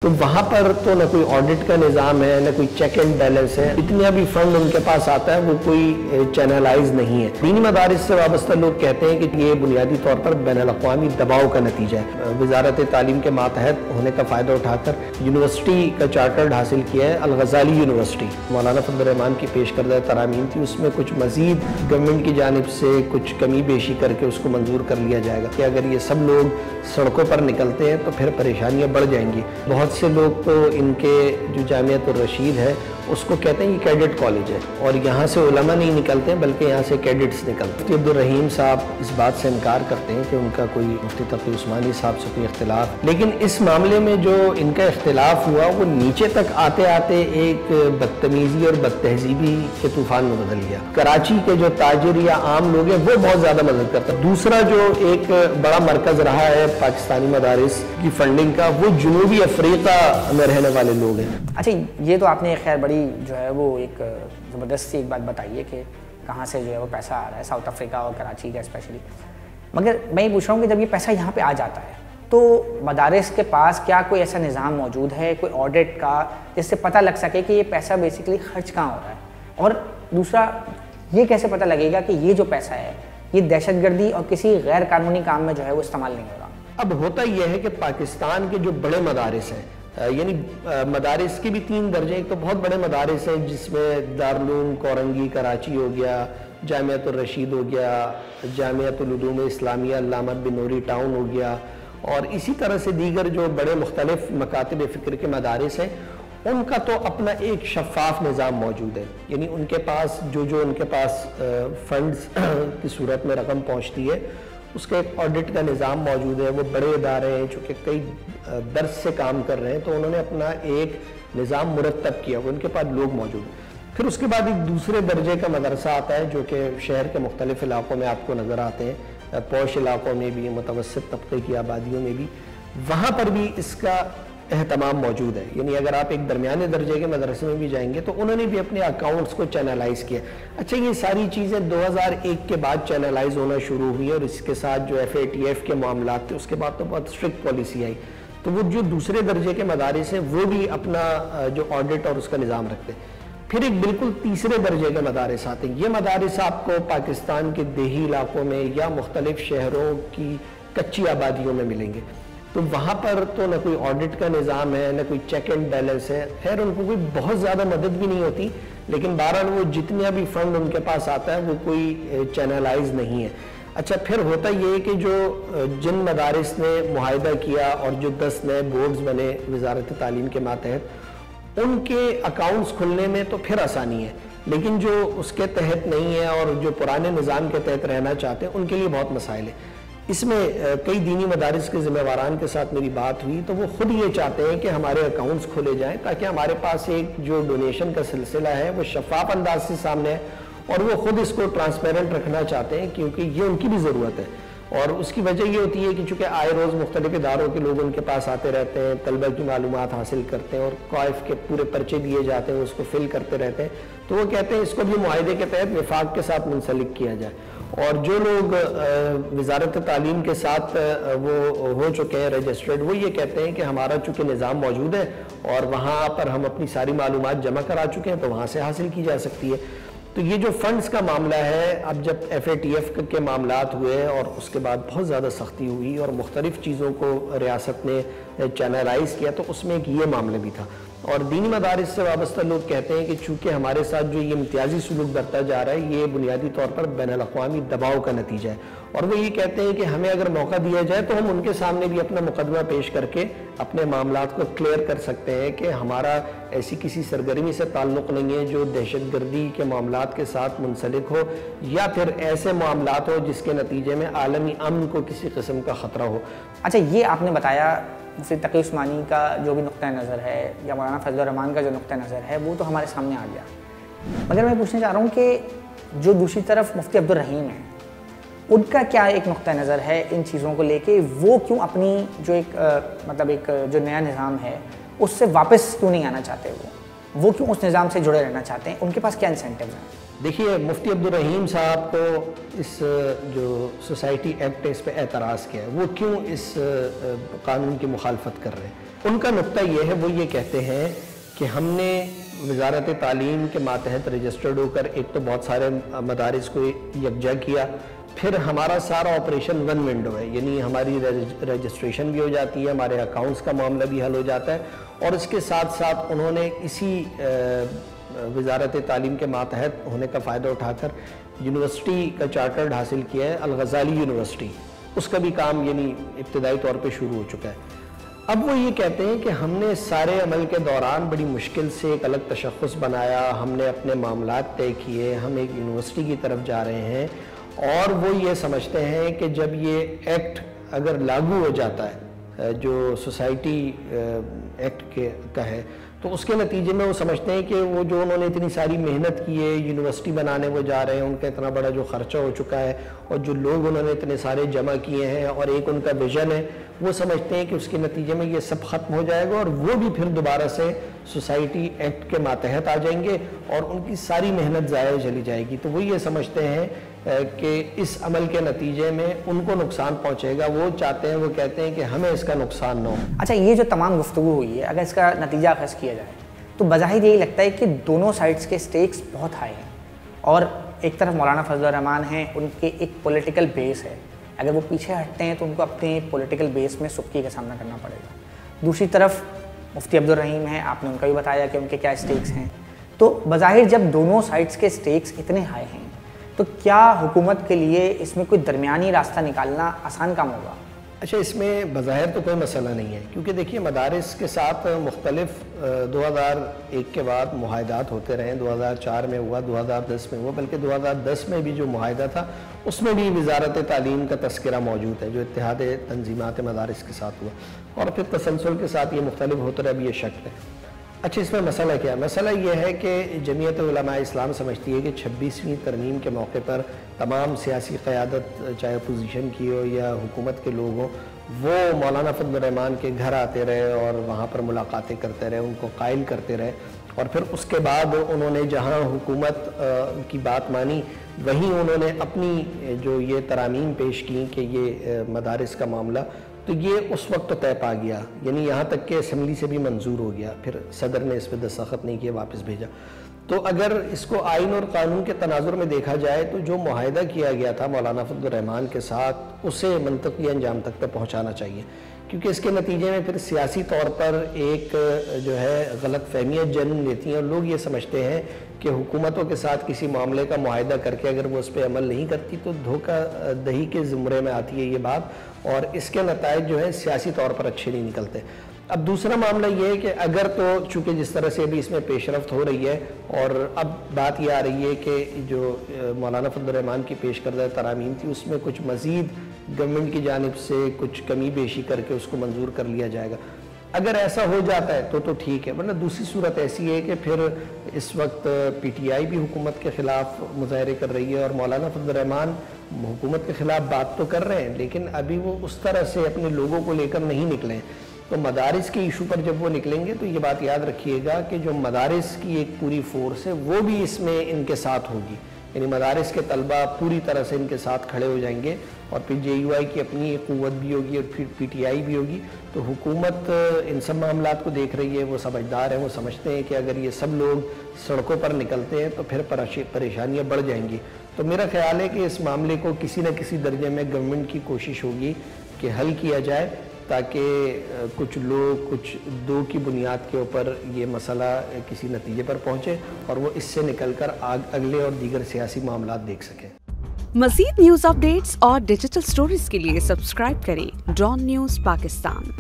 تو وہاں پر تو نہ کوئی آڈٹ کا نظام ہے نہ کوئی چیک اینڈ بیلنس ہے. جتنا بھی فنڈ ان کے پاس آتا ہے وہ کوئی چینلائز نہیں ہے. دینی مدارس سے وابستہ لوگ کہتے ہیں کہ یہ بنیادی طور پر بین الاقوامی دباؤ کا نتیجہ ہے. وزارت تعلیم کے ماتحت ہونے کا فائدہ اٹھا کر یونیورسٹی کا چارٹرڈ حاصل کیا ہے الغزالی یونیورسٹی. مولانا فضل الرحمان کی پیش کردہ ترامیم تھی, اس میں کچھ مزید گورنمنٹ کی جانب سے کچھ کمی بیشی کر کے اس کو منظور کر لیا جائے گا کہ اگر یہ سب لوگ سڑکوں پر نکلتے ہیں تو پھر پریشانیاں بڑھ جائیں گی. بہت سے لوگ تو ان کے جو جامعۃ الرشید ہے اس کو کہتے ہیں یہ کیڈٹ کالج ہے, اور یہاں سے علماء نہیں نکلتے ہیں بلکہ یہاں سے کیڈٹس نکلتے ہیں. عبد الرحیم صاحب اس بات سے انکار کرتے ہیں کہ ان کا کوئی مفتی تقی عثمانی صاحب سے کوئی اختلاف, لیکن اس معاملے میں جو ان کا اختلاف ہوا وہ نیچے تک آتے آتے ایک بدتمیزی اور بد تہذیبی کے طوفان میں بدل گیا. کراچی کے جو تاجر یا عام لوگ ہیں وہ بہت زیادہ مدد کرتے ہیں. دوسرا جو ایک بڑا مرکز رہا ہے پاکستانی مدارس کی فنڈنگ کا وہ جنوبی افریقہ میں رہنے والے لوگ ہیں. اچھا, یہ تو آپ نے خیر بڑی جو ہے وہ ایک زبردست سی ایک بات بتائی ہے کہ کہاں سے جو ہے وہ پیسہ آ رہا ہے, ساؤتھ افریقہ اور کراچی کا اسپیشلی. مگر میں یہ پوچھ رہا ہوں کہ جب یہ پیسہ یہاں پہ آ جاتا ہے تو مدارس کے پاس کیا کوئی ایسا نظام موجود ہے, کوئی آڈٹ کا, جس سے پتہ لگ سکے کہ یہ پیسہ بیسیکلی خرچ کہاں ہو رہا ہے, اور دوسرا یہ کیسے پتہ لگے گا کہ یہ جو پیسہ ہے یہ دہشت گردی اور کسی غیر قانونی کام میں جو ہے وہ استعمال نہیں ہو رہا. اب ہوتا یہ ہے کہ پاکستان کے جو بڑے مدارس ہیں, یعنی مدارس کے بھی 3 درجے, ایک تو بہت بڑے مدارس ہیں جس میں دارالعلوم کورنگی کراچی ہو گیا, جامعۃ الرشید ہو گیا, جامعۃ العلوم اسلامیہ علامہ بن نوری ٹاؤن ہو گیا, اور اسی طرح سے دیگر جو بڑے مختلف مکاتب فکر کے مدارس ہیں, ان کا تو اپنا ایک شفاف نظام موجود ہے. یعنی ان کے پاس جو ان کے پاس فنڈز کی صورت میں رقم پہنچتی ہے اس کا ایک آڈٹ کا نظام موجود ہے. وہ بڑے ادارے ہیں جو کہ کئی برس سے کام کر رہے ہیں, تو انہوں نے اپنا ایک نظام مرتب کیا, وہ ان کے پاس لوگ موجود ہیں. پھر اس کے بعد ایک دوسرے درجے کا مدرسہ آتا ہے جو کہ شہر کے مختلف علاقوں میں آپ کو نظر آتے ہیں, پوش علاقوں میں بھی, متوسط طبقے کی آبادیوں میں بھی, وہاں پر بھی اس کا اہتمام موجود ہے. یعنی اگر آپ ایک درمیانے درجے کے مدرسے میں بھی جائیں گے تو انہوں نے بھی اپنے اکاؤنٹس کو چینلائز کیا. اچھا, یہ ساری چیزیں 2001 کے بعد چینلائز ہونا شروع ہوئی, اور اس کے ساتھ جو FATF کے معاملات تھے اس کے بعد تو بہت اسٹرکٹ پالیسی آئی. تو وہ جو دوسرے درجے کے مدارس ہیں وہ بھی اپنا جو آڈٹ اور اس کا نظام رکھتے ہیں. پھر ایک بالکل تیسرے درجے کے مدارس آتے ہیں. یہ مدارس آپ کو پاکستان کے دیہی علاقوں میں یا مختلف شہروں کی کچی آبادیوں میں ملیں گے. تو وہاں پر تو نہ کوئی آڈٹ کا نظام ہے نہ کوئی چیک اینڈ بیلنس ہے. خیر, ان کو کوئی بہت زیادہ مدد بھی نہیں ہوتی, لیکن بہرحال وہ جتنا بھی فنڈ ان کے پاس آتا ہے وہ کوئی چینلائز نہیں ہے. اچھا, پھر ہوتا یہ ہے کہ جو جن مدارس نے معاہدہ کیا اور جو 10 نئے بورڈز بنے وزارت تعلیم کے ماتحت, ان کے اکاؤنٹس کھلنے میں تو پھر آسانی ہے, لیکن جو اس کے تحت نہیں ہے اور جو پرانے نظام کے تحت رہنا چاہتے ہیں ان کے لیے بہت مسائل ہیں. اس میں کئی دینی مدارس کے ذمہ داران کے ساتھ میری بات ہوئی تو وہ خود یہ چاہتے ہیں کہ ہمارے اکاؤنٹس کھولے جائیں تاکہ ہمارے پاس ایک جو ڈونیشن کا سلسلہ ہے وہ شفاف انداز سے سامنے ہے, اور وہ خود اس کو ٹرانسپیرنٹ رکھنا چاہتے ہیں کیونکہ یہ ان کی بھی ضرورت ہے. اور اس کی وجہ یہ ہوتی ہے کہ چونکہ آئے روز مختلف اداروں کے لوگ ان کے پاس آتے رہتے ہیں, طلبہ کی معلومات حاصل کرتے ہیں, اور قائف کے پورے پرچے دیے جاتے ہیں, اس کو فل کرتے رہتے ہیں, تو وہ کہتے ہیں اس کو بھی معاہدے کے تحت وفاق کے ساتھ منسلک کیا جائے. اور جو لوگ وزارت تعلیم کے ساتھ وہ ہو چکے ہیں رجسٹرڈ, وہ یہ کہتے ہیں کہ ہمارا چونکہ نظام موجود ہے اور وہاں پر ہم اپنی ساری معلومات جمع کرا چکے ہیں تو وہاں سے حاصل کی جا سکتی ہے. تو یہ جو فنڈز کا معاملہ ہے, اب جب FATF کے معاملات ہوئے اور اس کے بعد بہت زیادہ سختی ہوئی اور مختلف چیزوں کو ریاست نے چینلائز کیا, تو اس میں ایک یہ معاملہ بھی تھا. اور دینی مدارس سے وابستہ لوگ کہتے ہیں کہ چونکہ ہمارے ساتھ جو یہ امتیازی سلوک برتا جا رہا ہے یہ بنیادی طور پر بین الاقوامی دباؤ کا نتیجہ ہے, اور وہ یہ کہتے ہیں کہ ہمیں اگر موقع دیا جائے تو ہم ان کے سامنے بھی اپنا مقدمہ پیش کر کے اپنے معاملات کو کلیئر کر سکتے ہیں کہ ہمارا ایسی کسی سرگرمی سے تعلق نہیں ہے جو دہشت گردی کے معاملات کے ساتھ منسلک ہو, یا پھر ایسے معاملات ہو جس کے نتیجے میں عالمی امن کو کسی قسم کا خطرہ ہو. اچھا, یہ آپ نے بتایا مفتی تقی عثمانی کا جو بھی نقطہ نظر ہے یا مولانا فضل الرحمان کا جو نقطہ نظر ہے وہ تو ہمارے سامنے آ گیا, مگر میں پوچھنا چاہ رہا ہوں کہ جو دوسری طرف مفتی عبد الرحیم ہیں ان کا کیا ایک نقطہ نظر ہے ان چیزوں کو لے کے, وہ کیوں اپنی جو ایک مطلب ایک جو نیا نظام ہے اس سے واپس کیوں نہیں آنا چاہتے, وہ کیوں اس نظام سے جڑے رہنا چاہتے ہیں, ان کے پاس کیا انسینٹیوز ہیں؟ دیکھیے, مفتی عبد الرحیم صاحب کو اس جو سوسائٹی ایکٹ ہے اس پہ اعتراض کیا ہے, وہ کیوں اس قانون کی مخالفت کر رہے ہیں. ان کا نقطہ یہ ہے، وہ یہ کہتے ہیں کہ ہم نے وزارت تعلیم کے ماتحت رجسٹرڈ ہو کر ایک تو بہت سارے مدارس کو یکجا کیا، پھر ہمارا سارا آپریشن ون ونڈو ہے، یعنی ہماری رجسٹریشن بھی ہو جاتی ہے، ہمارے اکاؤنٹس کا معاملہ بھی حل ہو جاتا ہے، اور اس کے ساتھ ساتھ انہوں نے اسی وزارت تعلیم کے ماتحت ہونے کا فائدہ اٹھا کر یونیورسٹی کا چارٹرڈ حاصل کیا ہے، الغزالی یونیورسٹی، اس کا بھی کام یعنی ابتدائی طور پہ شروع ہو چکا ہے۔ اب وہ یہ کہتے ہیں کہ ہم نے سارے عمل کے دوران بڑی مشکل سے ایک الگ تشخص بنایا، ہم نے اپنے معاملات طے کیے، ہم ایک یونیورسٹی کی طرف جا رہے ہیں، اور وہ یہ سمجھتے ہیں کہ جب یہ ایکٹ اگر لاگو ہو جاتا ہے جو سوسائٹی ایکٹ کا ہے، تو اس کے نتیجے میں وہ سمجھتے ہیں کہ وہ جو انہوں نے اتنی ساری محنت کی ہے، یونیورسٹی بنانے وہ جا رہے ہیں، ان کا اتنا بڑا جو خرچہ ہو چکا ہے، اور جو لوگ انہوں نے اتنے سارے جمع کیے ہیں، اور ایک ان کا ویژن ہے، وہ سمجھتے ہیں کہ اس کے نتیجے میں یہ سب ختم ہو جائے گا، اور وہ بھی پھر دوبارہ سے سوسائٹی ایکٹ کے ماتحت آ جائیں گے، اور ان کی ساری محنت ضائع چلی جائے گی۔ تو وہ یہ سمجھتے ہیں کہ اس عمل کے نتیجے میں ان کو نقصان پہنچے گا، وہ چاہتے ہیں، وہ کہتے ہیں کہ ہمیں اس کا نقصان نہ ہو۔ اچھا، یہ جو تمام گفتگو ہوئی ہے، اگر اس کا نتیجہ اخذ کیا جائے تو بظاہر یہی لگتا ہے کہ دونوں سائڈز کے سٹیکس بہت ہائی ہیں، اور ایک طرف مولانا فضل الرحمان ہیں، ان کے ایک پولیٹیکل بیس ہے، اگر وہ پیچھے ہٹتے ہیں تو ان کو اپنے پولیٹیکل بیس میں سبکی کا سامنا کرنا پڑے گا۔ دوسری طرف مفتی عبدالرحیم ہیں، آپ نے ان کا بھی بتایا کہ ان کے کیا سٹیکس ہیں۔ تو بظاہر جب دونوں سائڈز کے سٹیکس اتنے ہائی ہیں تو کیا حکومت کے لیے اس میں کوئی درمیانی راستہ نکالنا آسان کام ہوگا؟ اچھا، اس میں بظاہر تو کوئی مسئلہ نہیں ہے، کیونکہ دیکھیے مدارس کے ساتھ مختلف 2001 کے بعد معاہدات ہوتے رہے، 2004 میں ہوا، 2010 میں ہوا، بلکہ 2010 میں بھی جو معاہدہ تھا اس میں بھی وزارت تعلیم کا تذکرہ موجود ہے، جو اتحاد تنظیمات مدارس کے ساتھ ہوا، اور پھر تسلسل کے ساتھ یہ مختلف ہوتا رہا، اب یہ شکل ہے۔ اچھا، اس میں مسئلہ کیا ہے؟ مسئلہ یہ ہے کہ جمعیت علماء اسلام سمجھتی ہے کہ 26ویں ترمیم کے موقع پر تمام سیاسی قیادت، چاہے اپوزیشن کی ہو یا حکومت کے لوگ ہوں، وہ مولانا فضل الرحمان کے گھر آتے رہے اور وہاں پر ملاقاتیں کرتے رہے، ان کو قائل کرتے رہے، اور پھر اس کے بعد انہوں نے جہاں حکومت کی بات مانی وہیں انہوں نے اپنی جو یہ ترامیم پیش کی کہ یہ مدارس کا معاملہ، تو یہ اس وقت طے پا گیا، یعنی یہاں تک کہ اسمبلی سے بھی منظور ہو گیا، پھر صدر نے اس پہ دستخط نہیں کیا، واپس بھیجا۔ تو اگر اس کو آئین اور قانون کے تناظر میں دیکھا جائے تو جو معاہدہ کیا گیا تھا مولانا فضل الرحمان کے ساتھ، اسے منطقی انجام تک پہ پہنچانا چاہیے، کیونکہ اس کے نتیجے میں پھر سیاسی طور پر ایک جو ہے غلط فہمیاں جنم لیتی ہیں، اور لوگ یہ سمجھتے ہیں کہ حکومتوں کے ساتھ کسی معاملے کا معاہدہ کر کے اگر وہ اس پہ عمل نہیں کرتی تو دھوکہ دہی کے زمرے میں آتی ہے یہ بات، اور اس کے نتائج جو ہے سیاسی طور پر اچھے نہیں نکلتے۔ اب دوسرا معاملہ یہ ہے کہ اگر تو چونکہ جس طرح سے ابھی اس میں پیش رفت ہو رہی ہے، اور اب بات یہ آ رہی ہے کہ جو مولانا فضل الرحمان کی پیش کردہ ترامیم تھی اس میں کچھ مزید گورنمنٹ کی جانب سے کچھ کمی بیشی کر کے اس کو منظور کر لیا جائے گا، اگر ایسا ہو جاتا ہے تو ٹھیک ہے، ورنہ دوسری صورت ایسی ہے کہ پھر اس وقت پی ٹی آئی بھی حکومت کے خلاف مظاہرے کر رہی ہے، اور مولانا فضل الرحمان حکومت کے خلاف بات تو کر رہے ہیں لیکن ابھی وہ اس طرح سے اپنے لوگوں کو لے کر نہیں نکلے، تو مدارس کے ایشو پر جب وہ نکلیں گے تو یہ بات یاد رکھیے گا کہ جو مدارس کی ایک پوری فورس ہے وہ بھی اس میں ان کے ساتھ ہوگی، یعنی مدارس کے طلبہ پوری طرح سے ان کے ساتھ کھڑے ہو جائیں گے، اور پھر جے یو آئی کی اپنی قوت بھی ہوگی اور پھر پی ٹی آئی بھی ہوگی۔ تو حکومت ان سب معاملات کو دیکھ رہی ہے، وہ سمجھدار ہیں، وہ سمجھتے ہیں کہ اگر یہ سب لوگ سڑکوں پر نکلتے ہیں تو پھر پریشانیاں بڑھ جائیں گی۔ تو میرا خیال ہے کہ اس معاملے کو کسی نہ کسی درجے میں گورنمنٹ کی کوشش ہوگی کہ حل کیا جائے، تاکہ کچھ لوگ کچھ دو کی بنیاد کے اوپر یہ مسئلہ کسی نتیجے پر پہنچے اور وہ اس سے نکل کر اگلے اور دیگر سیاسی معاملات دیکھ سکیں۔ مزید نیوز اپ ڈیٹس اور ڈیجیٹل سٹوریز کے لیے سبسکرائب کریں ڈان نیوز پاکستان۔